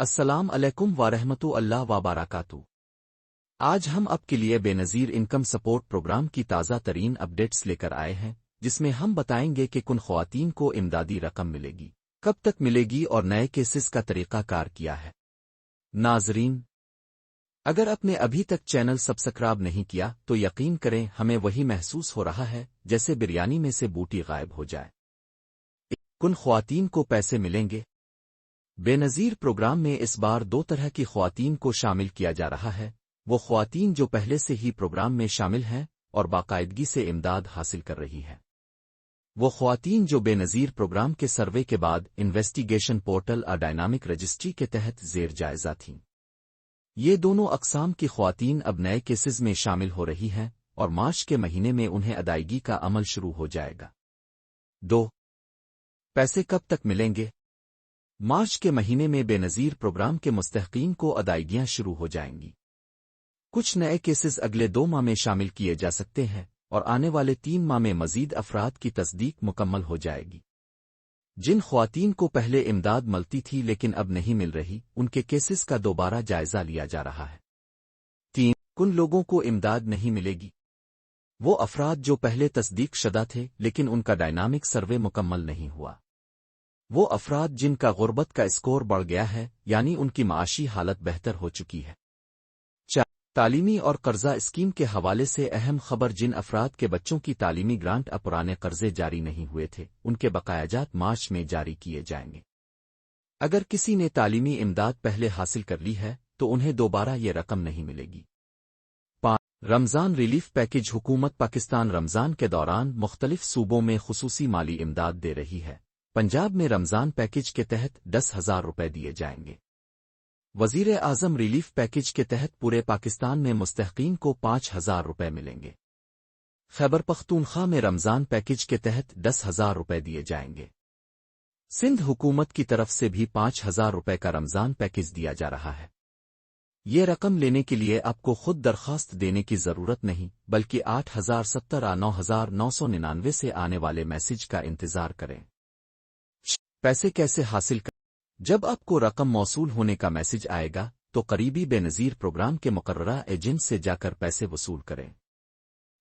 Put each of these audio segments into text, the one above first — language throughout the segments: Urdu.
السلام علیکم ورحمۃ اللہ وبرکاتہ۔ آج ہم آپ کے لیے بے نظیر انکم سپورٹ پروگرام کی تازہ ترین اپڈیٹس لے کر آئے ہیں، جس میں ہم بتائیں گے کہ کن خواتین کو امدادی رقم ملے گی، کب تک ملے گی اور نئے کیسز کا طریقہ کار کیا ہے۔ ناظرین، اگر آپ نے ابھی تک چینل سبسکرائب نہیں کیا تو یقین کریں، ہمیں وہی محسوس ہو رہا ہے جیسے بریانی میں سے بوٹی غائب ہو جائے۔ کن خواتین کو پیسے ملیں گے؟ بے نظیر پروگرام میں اس بار دو طرح کی خواتین کو شامل کیا جا رہا ہے، وہ خواتین جو پہلے سے ہی پروگرام میں شامل ہیں اور باقاعدگی سے امداد حاصل کر رہی ہیں، وہ خواتین جو بے نظیر پروگرام کے سروے کے بعد انویسٹیگیشن پورٹل اور ڈائنامک رجسٹری کے تحت زیر جائزہ تھیں۔ یہ دونوں اقسام کی خواتین اب نئے کیسز میں شامل ہو رہی ہیں اور مارچ کے مہینے میں انہیں ادائیگی کا عمل شروع ہو جائے گا۔ پیسے کب تک ملیں گے؟ مارچ کے مہینے میں بے نظیر پروگرام کے مستحقین کو ادائیگیاں شروع ہو جائیں گی۔ کچھ نئے کیسز اگلے 2 ماہ میں شامل کیے جا سکتے ہیں اور آنے والے 3 ماہ میں مزید افراد کی تصدیق مکمل ہو جائے گی۔ جن خواتین کو پہلے امداد ملتی تھی لیکن اب نہیں مل رہی، ان کے کیسز کا دوبارہ جائزہ لیا جا رہا ہے۔ 3 کن لوگوں کو امداد نہیں ملے گی؟ وہ افراد جو پہلے تصدیق شدہ تھے لیکن ان کا ڈائنامک سروے مکمل نہیں ہوا۔ وہ افراد جن کا غربت کا اسکور بڑھ گیا ہے، یعنی ان کی معاشی حالت بہتر ہو چکی ہے۔ 4 تعلیمی اور قرضہ اسکیم کے حوالے سے اہم خبر، جن افراد کے بچوں کی تعلیمی گرانٹ اب پرانے قرضے جاری نہیں ہوئے تھے، ان کے بقایا جات مارچ میں جاری کیے جائیں گے۔ اگر کسی نے تعلیمی امداد پہلے حاصل کر لی ہے تو انہیں دوبارہ یہ رقم نہیں ملے گی۔ 5 رمضان ریلیف پیکج، حکومت پاکستان رمضان کے دوران مختلف صوبوں میں خصوصی مالی امداد دے رہی ہے۔ پنجاب میں رمضان پیکج کے تحت 10,000 روپے دیے جائیں گے۔ وزیر اعظم ریلیف پیکج کے تحت پورے پاکستان میں مستحقین کو 5,000 روپے ملیں گے۔ خیبر پختونخوا میں رمضان پیکج کے تحت 10,000 روپے دیے جائیں گے۔ سندھ حکومت کی طرف سے بھی 5,000 روپے کا رمضان پیکج دیا جا رہا ہے۔ یہ رقم لینے کے لیے آپ کو خود درخواست دینے کی ضرورت نہیں، بلکہ 8,070 9,999 سے آنے والے میسج کا انتظار کریں۔ پیسے کیسے حاصل کریں؟ جب آپ کو رقم موصول ہونے کا میسج آئے گا تو قریبی بے نظیر پروگرام کے مقررہ ایجنٹ سے جا کر پیسے وصول کریں۔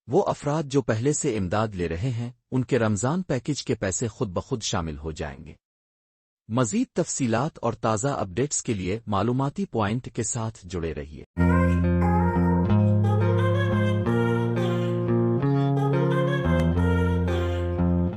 وہ افراد جو پہلے سے امداد لے رہے ہیں، ان کے رمضان پیکج کے پیسے خود بخود شامل ہو جائیں گے۔ مزید تفصیلات اور تازہ اپڈیٹس کے لیے معلوماتی پوائنٹ کے ساتھ جڑے رہیے۔